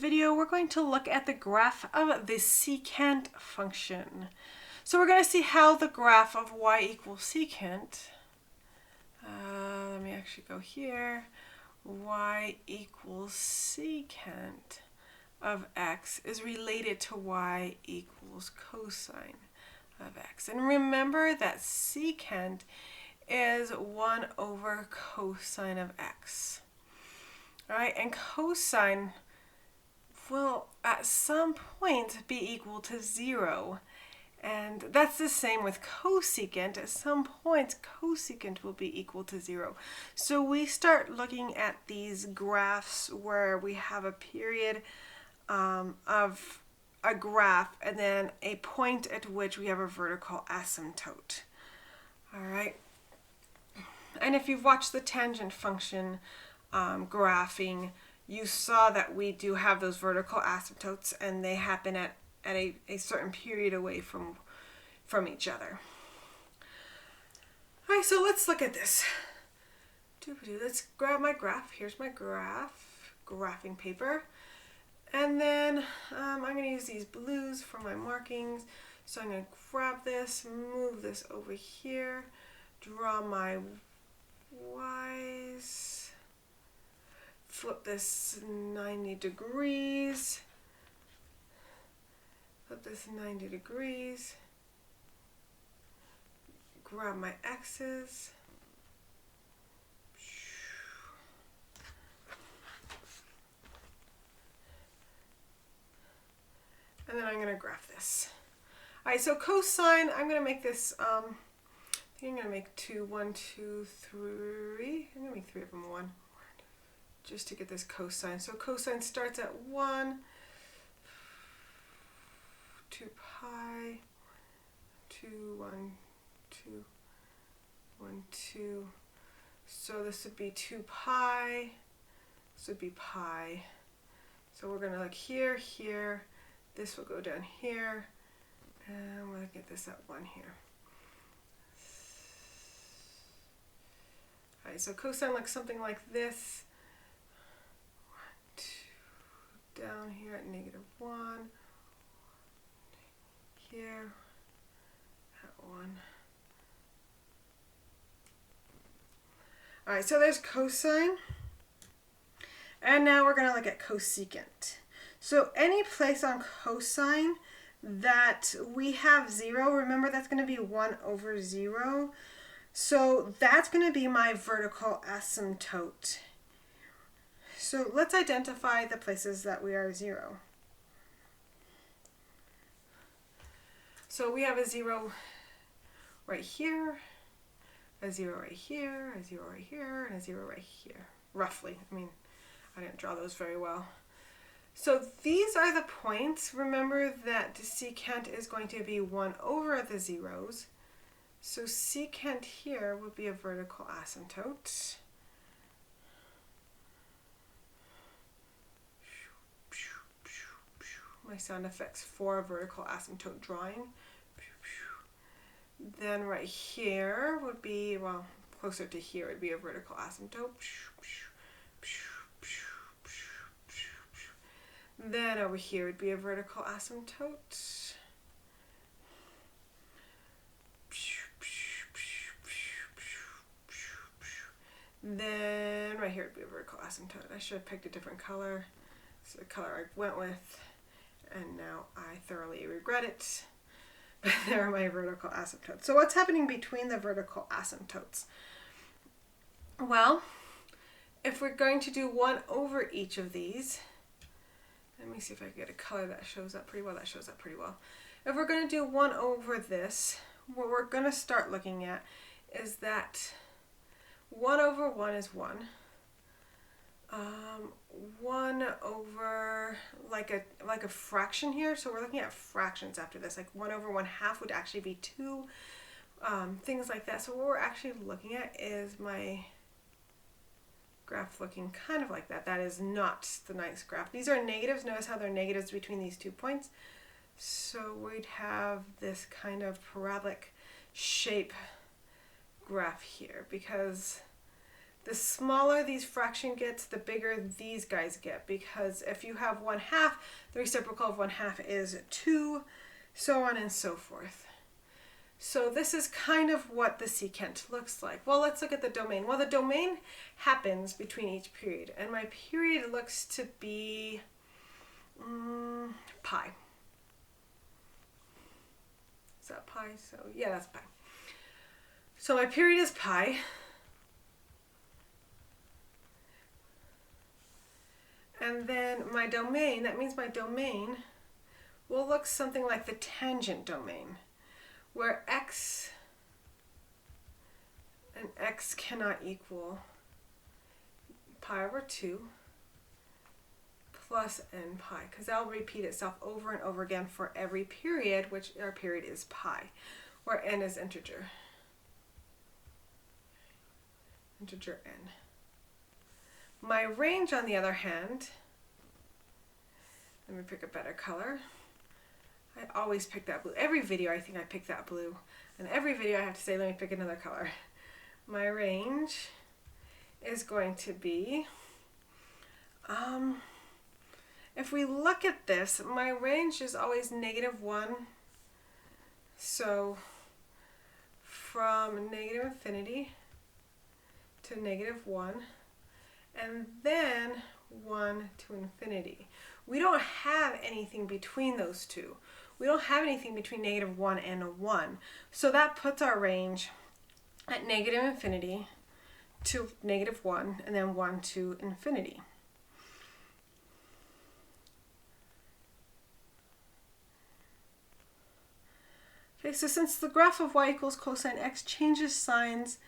video, we're going to look at the graph of the secant function. So we're going to see how the graph of y equals secant, let me actually go here, y equals secant of x is related to y equals cosine of x. And remember that secant is 1 over cosine of x. All right, and cosine will at some point be equal to 0. And that's the same with cosecant. At some point, cosecant will be equal to 0. So we start looking at these graphs where we have a period of a graph and then a point at which we have a vertical asymptote. All right. And if you've watched the tangent function graphing, you saw that we do have those vertical asymptotes and they happen at a certain period away from each other. All right, so let's look at this. Let's grab my graph. Here's my graphing paper. And then I'm going to use these blues for my markings. So I'm going to grab this, move this over here, draw my y's, flip this 90 degrees, flip this 90 degrees, grab my x's, and then I'm going to graph this. All right, so cosine, I'm going to make this, I think I'm going to make 2, 1, 2, 3. I'm going to make 3 of them 1, just to get this cosine. So cosine starts at 1, 2 pi, 2, 1, 2, 1, 2. So this would be 2 pi. This would be pi. So we're going to look here, here. This will go down here. And I'm going to get this at 1 here. All right, so cosine looks something like this. 1, 2, down here at -1. Here at 1. All right, so there's cosine. And now we're going to look at cosecant. So any place on cosine that we have 0, remember that's going to be 1 over 0. So that's going to be my vertical asymptote. So let's identify the places that we are 0. So we have a 0 right here, a 0 right here, a 0 right here, and a 0 right here, roughly. I mean, I didn't draw those very well. So these are the points. Remember that the secant is going to be 1 over the zeros. So secant here would be a vertical asymptote. My sound effects for a vertical asymptote drawing. Then right here would be, well, closer to here would be a vertical asymptote. Then over here would be a vertical asymptote. Then right here would be a vertical asymptote. I should have picked a different color. It's the color I went with, and now I thoroughly regret it. But there are my vertical asymptotes. So what's happening between the vertical asymptotes? Well, if we're going to do 1 over each of these, let me see if I can get a color that shows up pretty well. That shows up pretty well. If we're going to do 1 over this, what we're going to start looking at is that 1 over 1 is 1. 1 over like a fraction here. So we're looking at fractions after this. Like 1 over 1/2 would actually be 2. Things like that. So what we're actually looking at is my graph looking kind of like that. That is not the nice graph. These are negatives. Notice how they're negatives between these 2 points. So we'd have this kind of parabolic shape graph here because The smaller these fraction gets, the bigger these guys get, because if you have 1/2, the reciprocal of 1/2 is 2, so on and so forth. So this is kind of what the secant looks like. Well, let's look at the domain. Well, the domain happens between each period, and my period looks to be pi. Is that pi? So yeah, that's pi. So my period is pi. And then my domain, that means my domain will look something like the tangent domain, where x and x cannot equal pi over 2 plus n pi, because that will repeat itself over and over again for every period, which our period is pi, where n is integer n. My range, on the other hand, let me pick a better color. I always pick that blue. Every video I think I pick that blue. And every video I have to say, let me pick another color. My range is going to be, if we look at this, my range is always -1. So from -infinity to -1, and then 1 to infinity. We don't have anything between those two. We don't have anything between -1 and a 1. So that puts our range at -infinity to -1, and then 1 to infinity. Okay, so since the graph of y equals cosine x changes signs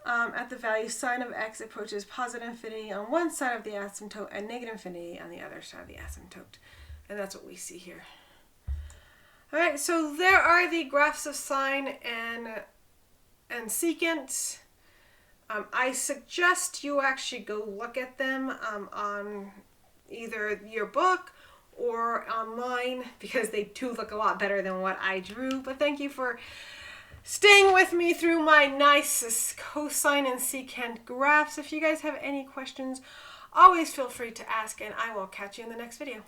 at the value sine of x approaches positive infinity on one side of the asymptote and negative infinity on the other side of the asymptote. And that's what we see here. All right, so there are the graphs of sine and secant. I suggest you actually go look at them on either your book or online, because they do look a lot better than what I drew. But thank you for staying with me through my nice cosine and secant graphs. If you guys have any questions, always feel free to ask, and I will catch you in the next video.